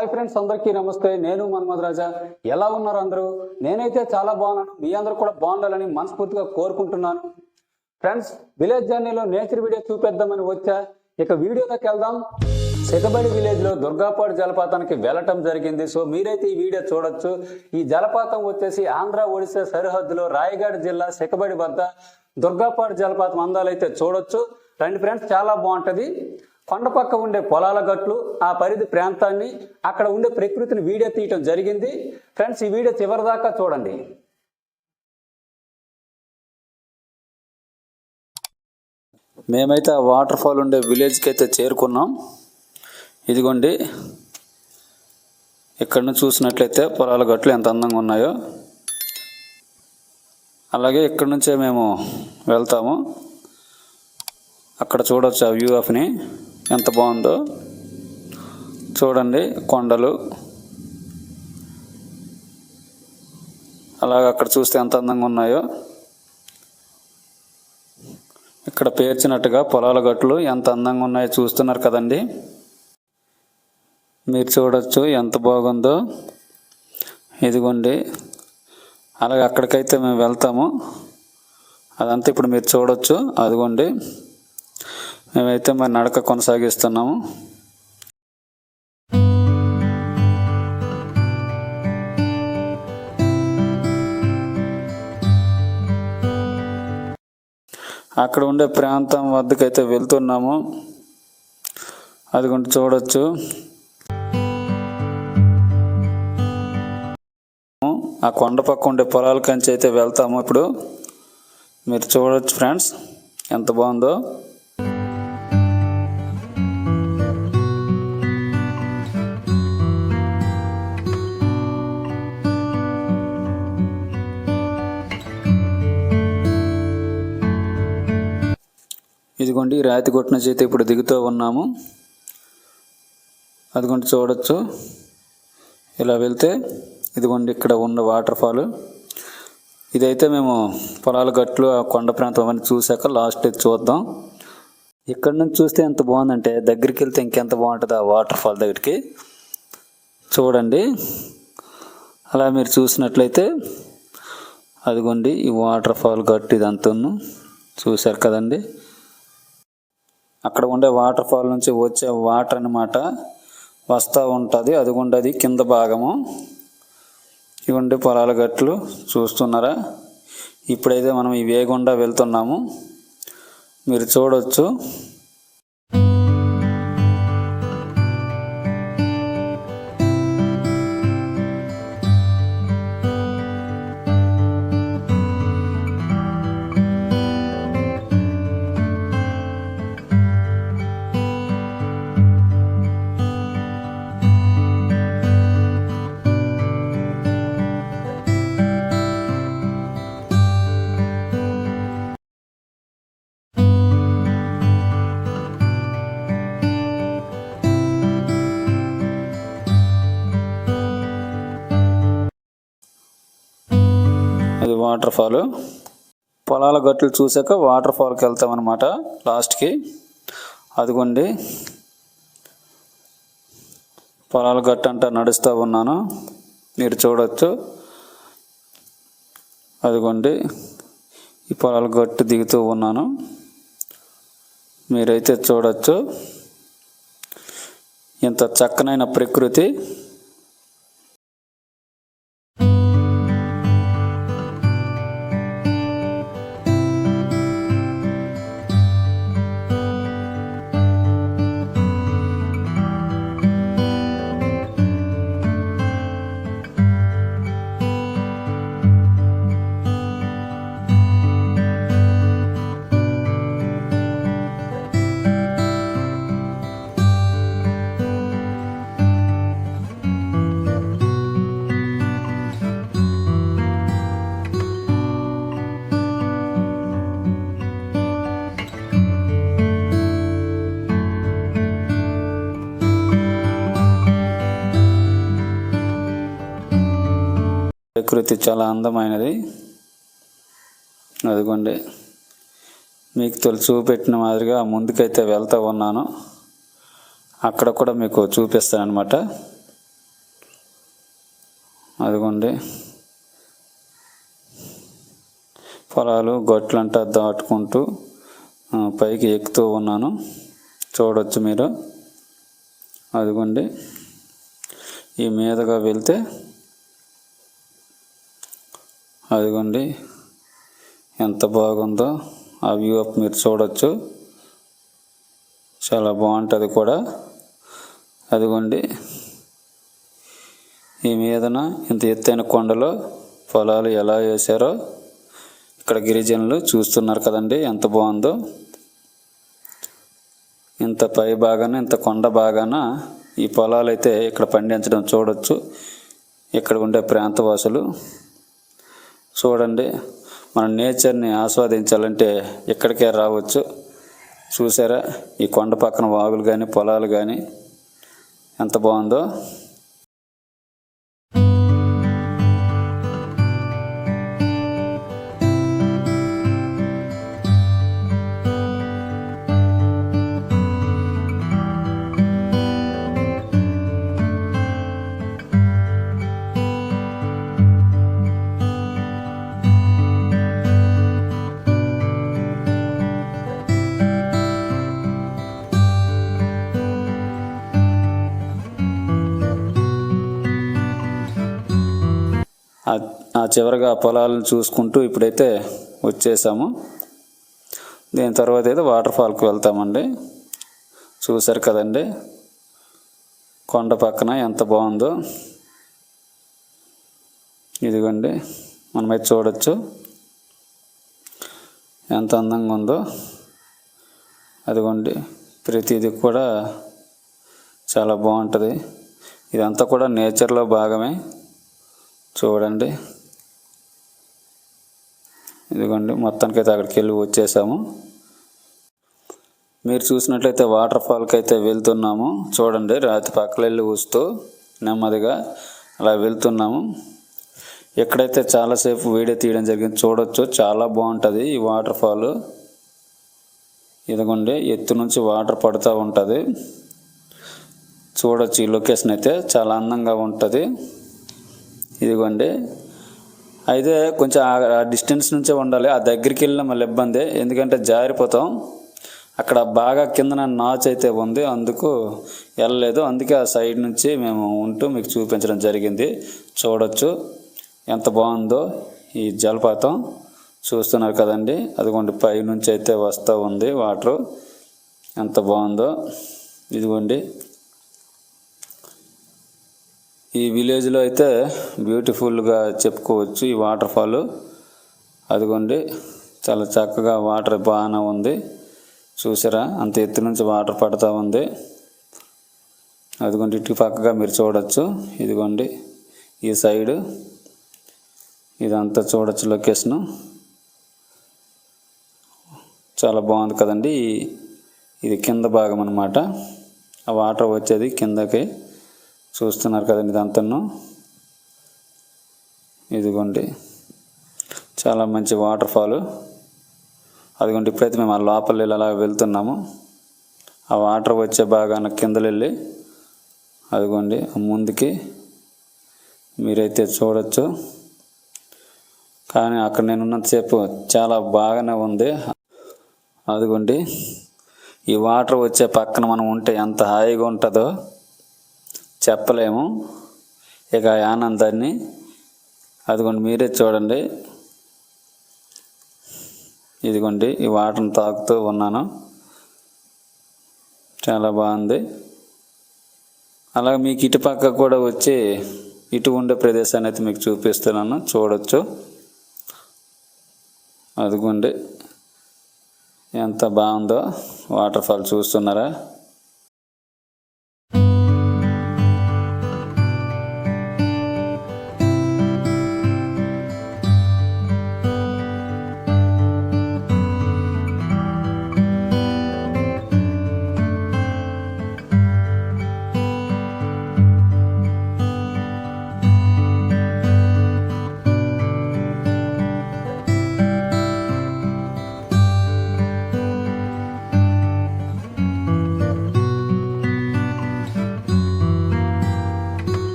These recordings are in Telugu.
హాయ్ ఫ్రెండ్స్, అందరికీ నమస్తే. నేను మన్మధ్ రాజా. ఎలా ఉన్నారు అందరూ? నేనైతే చాలా బాగున్నాను. మీ అందరూ కూడా బాగుండాలని మనస్ఫూర్తిగా కోరుకుంటున్నాను. ఫ్రెండ్స్, విలేజ్ జర్నీలో నేచర్ వీడియో చూపిద్దామని వచ్చా. ఇక వీడియోలోకి వెళ్దాం. సికబడి విలేజ్ లో దుర్గాపాడు జలపాతానికి వెళ్ళటం జరిగింది. సో మీరైతే ఈ వీడియో చూడొచ్చు. ఈ జలపాతం వచ్చేసి ఆంధ్ర ఒడిశా సరిహద్దులో రాయగడ జిల్లా సికబడి వద్ద దుర్గాపాడు జలపాతం అందాలైతే చూడొచ్చు. రండి ఫ్రెండ్స్, చాలా బాగుంటది. కొండ పక్క ఉండే పొలాల గట్లు, ఆ పరిధి ప్రాంతాన్ని, అక్కడ ఉండే ప్రకృతిని వీడియో తీయటం జరిగింది. ఫ్రెండ్స్, ఈ వీడియో చివరి దాకా చూడండి. మేమైతే ఆ వాటర్ ఫాల్ ఉండే విలేజ్కి అయితే చేరుకున్నాం. ఇదిగోండి, ఇక్కడ నుంచి చూసినట్లయితే పొలాల గట్లు ఎంత అందంగా ఉన్నాయో. అలాగే ఇక్కడ నుంచే మేము వెళ్తాము. అక్కడ చూడవచ్చు ఆ వ్యూ ఆఫ్ని, ఎంత బాగుందో చూడండి. కొండలు అలాగే అక్కడ చూస్తే ఎంత అందంగా ఉన్నాయో. ఇక్కడ పేర్చినట్టుగా పొలాల గట్లు ఎంత అందంగా ఉన్నాయో చూస్తున్నారు కదండి. మీరు చూడొచ్చు ఎంత బాగుందో. ఇదిగోండి, అలాగే అక్కడికైతే మేము వెళ్తాము. అదంతా ఇప్పుడు మీరు చూడొచ్చు. అదిగోండి, మేమైతే మరి నడక కొనసాగిస్తున్నాము. అక్కడ ఉండే ప్రాంతం వద్దకైతే వెళ్తున్నాము. అదిగోండి చూడొచ్చు. ఆ కొండ పక్క ఉండే పొలాల కంచి అయితే వెళ్తాము ఇప్పుడు. మీరు చూడొచ్చు ఫ్రెండ్స్, ఎంత బాగుందో. ఇదిగోండి, రాతి కొట్టిన చేతి ఇప్పుడు దిగుతూ ఉన్నాము. అదిగోండి చూడొచ్చు. ఇలా వెళ్తే ఇదిగోండి ఇక్కడ ఉన్న వాటర్ ఫాల్. ఇదైతే మేము పొలాల గట్లు, ఆ కొండ ప్రాంతం అవన్నీ చూశాక లాస్ట్ చూద్దాం. ఇక్కడ నుంచి చూస్తే ఎంత బాగుందంటే, దగ్గరికి వెళ్తే ఇంకెంత బాగుంటుంది ఆ వాటర్ ఫాల్ దగ్గరికి. చూడండి, అలా మీరు చూసినట్లయితే అదిగోండి ఈ వాటర్ ఫాల్ గట్టు ఇదంతా చూశారు కదండి. అక్కడ ఉండే వాటర్ ఫాల్ నుంచి వచ్చే వాటర్ అన్నమాట వస్తూ ఉంటుంది. అదిగోండి, అది కింద భాగము. ఇవ్వండి పొలాల గట్లు చూస్తున్నారా. ఇప్పుడైతే మనం ఈ వేగుండా వెళ్తున్నాము. మీరు చూడవచ్చు. అది వాటర్ ఫాల్. పొలాల గట్లు చూసాక వాటర్ ఫాల్కి వెళ్తామన్నమాట లాస్ట్కి. అదిగోండి పొలాల గట్టు అంటా నడుస్తూ ఉన్నాను. మీరు చూడవచ్చు. అదిగోండి ఈ పొలాల గట్టు దిగుతూ ఉన్నాను. మీరైతే చూడవచ్చు ఎంత చక్కనైన ప్రకృతి. ప్రకృతి చాలా అందమైనది. అదిగోండి, మీకు చూపెట్టిన మాదిరిగా ముందుకైతే వెళ్తూ ఉన్నాను. అక్కడ కూడా మీకు చూపిస్తాను అనమాట. అదిగోండి పొలాలు గట్లంటా దాటుకుంటూ పైకి ఎక్కుతూ ఉన్నాను, చూడవచ్చు మీరు. అదిగోండి ఈ మీదగా వెళ్తే అదిగోండి ఎంత బాగుందో ఆ వ్యూ అప్ మీరు చూడవచ్చు, చాలా బాగుంటుంది కూడా. అదిగోండి ఈ మీదన ఇంత ఎత్తైన కొండలో పొలాలు ఎలా వేశారో ఇక్కడ గిరిజనులు చూస్తున్నారు కదండి, ఎంత బాగుందో. ఇంత పై భాగాన, ఇంత కొండ భాగాన ఈ పొలాలు అయితే ఇక్కడ పండించడం చూడవచ్చు ఇక్కడ ఉండే ప్రాంతవాసులు. చూడండి, మన నేచర్ని ఆస్వాదించాలంటే ఇక్కడికే రావచ్చు. చూసారా ఈ కొండ పక్కన వాగులు కానీ పొలాలు కానీ ఎంత బాగుందో. ఆ చివరగా పొలాలను చూసుకుంటూ ఇప్పుడైతే వచ్చేసాము. దీని తర్వాత అయితే వాటర్ఫాల్కి వెళ్తామండి. చూసారు కదండి కొండ పక్కన ఎంత బాగుందో. ఇదిగోండి మనమైతే చూడవచ్చు ఎంత అందంగా ఉందో. అదిగోండి ప్రతిదీ కూడా చాలా బాగుంటుంది. ఇదంతా కూడా నేచర్లో భాగమే. చూడండి ఇదిగోండి మొత్తానికైతే అక్కడికి వెళ్ళి వచ్చేసాము. మీరు చూసినట్లయితే వాటర్ఫాల్కి అయితే వెళ్తున్నాము. చూడండి రాతి పక్కన వెళ్ళి వస్తూ నెమ్మదిగా అలా వెళ్తున్నాము. ఎక్కడైతే చాలాసేపు వీడియో తీయడం జరిగింది, చూడొచ్చు చాలా బాగుంటుంది ఈ వాటర్ఫాల్. ఇదిగోండి ఎత్తు నుంచి వాటర్ పడుతూ ఉంటుంది, చూడొచ్చు. ఈ లొకేషన్ అయితే చాలా అందంగా ఉంటుంది. ఇదిగోండి అయితే కొంచెం ఆ డిస్టెన్స్ నుంచే ఉండాలి, ఆ దగ్గరికి వెళ్ళిన మళ్ళీ ఇబ్బంది, ఎందుకంటే జారిపోతాం. అక్కడ బాగా కిందన నాచు అయితే ఉంది, అందుకు వెళ్ళలేదు. అందుకే ఆ సైడ్ నుంచి మేము ఉంటూ మీకు చూపించడం జరిగింది. చూడొచ్చు ఎంత బాగుందో ఈ జలపాతం, చూస్తున్నారు కదండి. అదిగోండి పై నుంచి అయితే వస్తూ ఉంది వాటరు, ఎంత బాగుందో. ఇదిగోండి ఈ విలేజ్లో అయితే బ్యూటిఫుల్గా చెప్పుకోవచ్చు ఈ వాటర్ఫాల్. అదిగోండి చాలా చక్కగా వాటర్ బాగానే ఉంది. చూసారా అంత ఎత్తు నుంచి వాటర్ పడుతూ ఉంది. అదిగోండి ఇటు పక్కగా మీరు చూడొచ్చు. ఇదిగోండి ఈ సైడు ఇదంతా చూడొచ్చు లొకేషను, చాలా బాగుంది కదండి. ఇది కింద భాగం అన్నమాట, ఆ వాటర్ వచ్చేది కిందకి. చూస్తున్నారు కదండి ఇదంతాను. ఇదిగోండి చాలా మంచి వాటర్ఫాల్. అదిగోండి ఇప్పుడైతే మేము ఆ లోపల అలా వెళ్తున్నాము. ఆ వాటర్ వచ్చే భాగాన కిందలు వెళ్ళి అదిగోండి ముందుకి మీరైతే చూడొచ్చు. కానీ అక్కడ నేను ఉన్నంతసేపు చాలా బాగానే ఉంది. అదిగోండి ఈ వాటర్ వచ్చే పక్కన మనం ఉంటే ఎంత హాయిగా ఉంటుందో చెప్పలేము ఇక ఆనందాన్ని. అదిగోండి మీరే చూడండి. ఇదిగోండి ఈ వాటర్ని తాగుతూ ఉన్నాను, చాలా బాగుంది. అలాగే మీకు ఇటు పక్క కూడా వచ్చి ఇటు ఉండే ప్రదేశాన్ని అయితే మీకు చూపిస్తున్నాను, చూడొచ్చు. అదిగోండి ఎంత బాగుందో వాటర్ఫాల్, చూస్తున్నారా.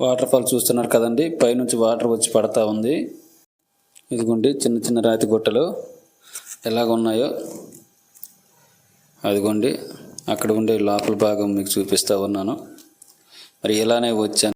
వాటర్ ఫాల్ చూస్తున్నారు కదండి, పైనుంచి వాటర్ వచ్చి పడతా ఉంది. ఇదిగోండి చిన్న చిన్న రాతి గుట్టలు ఎలాగ ఉన్నాయో, అదిగోండి అక్కడ ఉండే లోపల భాగం మీకు చూపిస్తూ ఉన్నాను. మరి ఇలానే వచ్చాను.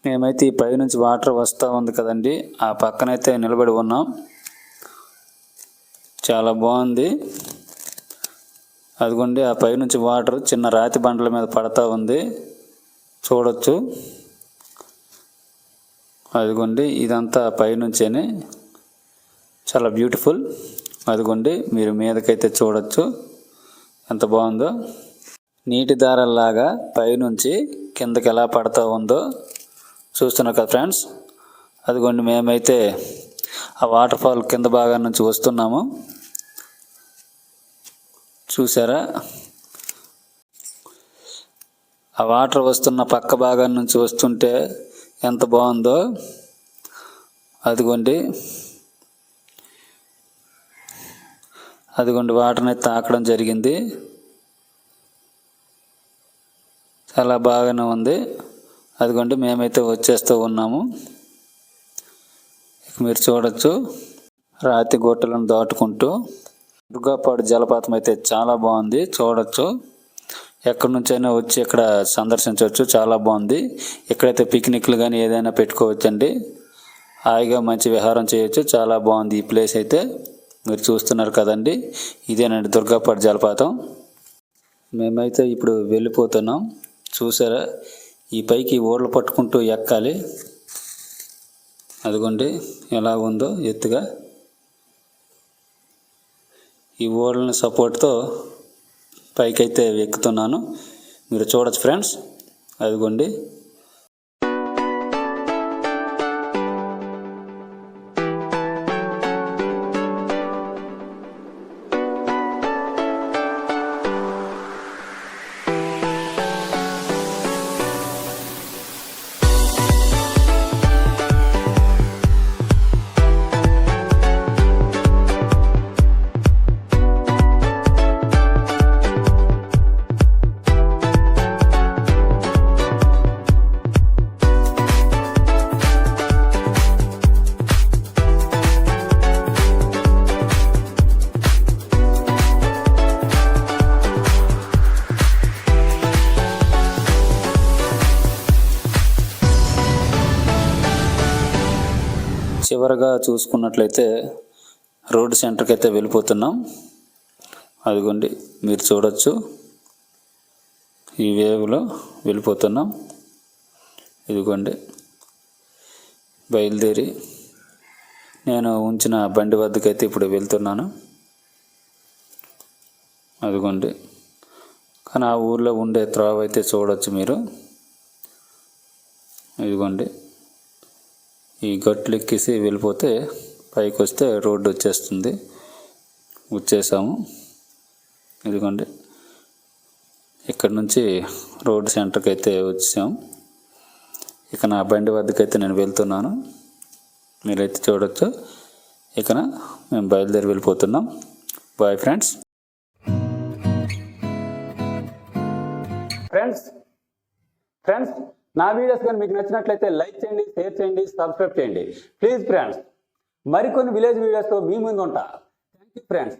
మేమైతే ఈ పైనుంచి వాటర్ వస్తూ ఉంది కదండి, ఆ పక్కనైతే నిలబడి ఉన్నాం. చాలా బాగుంది. అదిగోండి ఆ పైనుంచి వాటర్ చిన్న రాతి బండల మీద పడతా ఉంది, చూడొచ్చు. అదిగోండి ఇదంతా పైనుంచేనే, చాలా బ్యూటిఫుల్. అదిగోండి మీరు మీదకైతే చూడొచ్చు ఎంత బాగుందో. నీటి దారల్లాగా పైనుంచి కిందకి ఎలా పడతా ఉందో చూస్తున్నారు కదా ఫ్రెండ్స్. అదిగోండి మేమైతే ఆ వాటర్ ఫాల్ కింద భాగం నుంచి వస్తున్నాము, చూసారా? ఆ వాటర్ వస్తున్న పక్క భాగం నుంచి వస్తుంటే ఎంత బాగుందో. అదిగోండి అదిగోండి వాటర్ని తాకడం జరిగింది, చాలా బాగానే ఉంది. అదిగోండి మేమైతే వచ్చేస్తూ ఉన్నాము. మీరు చూడొచ్చు రాతి గోటలను దాటుకుంటూ దుర్గాపాడు జలపాతం అయితే చాలా బాగుంది, చూడొచ్చు. ఎక్కడి నుంచైనా వచ్చి ఇక్కడ సందర్శించవచ్చు, చాలా బాగుంది. ఇక్కడైతే పిక్నిక్లు కానీ ఏదైనా పెట్టుకోవచ్చండి, హాయిగా మంచి విహారం చేయొచ్చు. చాలా బాగుంది ఈ ప్లేస్ అయితే. మీరు చూస్తున్నారు కదండి, ఇదేనండి దుర్గాపాడు జలపాతం. మేమైతే ఇప్పుడు వెళ్ళిపోతున్నాం, చూసారా? ఈ పైకి ఓడలు పట్టుకుంటూ ఎక్కాలి. అదిగోండి ఎలా ఉందో ఎత్తుగా. ఈ ఓడలని సపోర్ట్తో పైకైతే ఎక్కుతున్నాను, మీరు చూడొచ్చు ఫ్రెండ్స్. అదిగోండి చివరగా చూసుకున్నట్లయితే రోడ్ సెంటర్కి అయితే వెళ్ళిపోతున్నాం. అదిగోండి మీరు చూడొచ్చు, ఈ వేవ్లో వెళ్ళిపోతున్నాం. ఇదిగోండి బయలుదేరి నేను ఉంచిన బండి వద్దకైతే ఇప్పుడు వెళ్తున్నాను. అదిగోండి కానీ ఆ ఊర్లో ఉండే త్రోవ అయితే చూడొచ్చు మీరు. ఇదిగోండి ఈ గట్లు ఎక్కేసి వెళ్ళిపోతే పైకి వస్తే రోడ్డు వచ్చేస్తుంది. వచ్చేసాము. ఇదిగోండి ఇక్కడ నుంచి రోడ్ సెంటర్కి అయితే వచ్చాము. ఇక నా బండి వద్దకైతే నేను వెళ్తున్నాను, మీరైతే చూడొచ్చు. ఇక మేము బయలుదేరి వెళ్ళిపోతున్నాం. Bye friends. ఫ్రెండ్స్ నా వీడియోస్ కానీ మీకు నచ్చినట్లయితే లైక్ చేయండి, షేర్ చేయండి, సబ్స్క్రైబ్ చేయండి ప్లీజ్ ఫ్రెండ్స్. మరికొన్ని విలేజ్ వీడియోస్తో మీ ముందు ఉంటా. Thank you friends.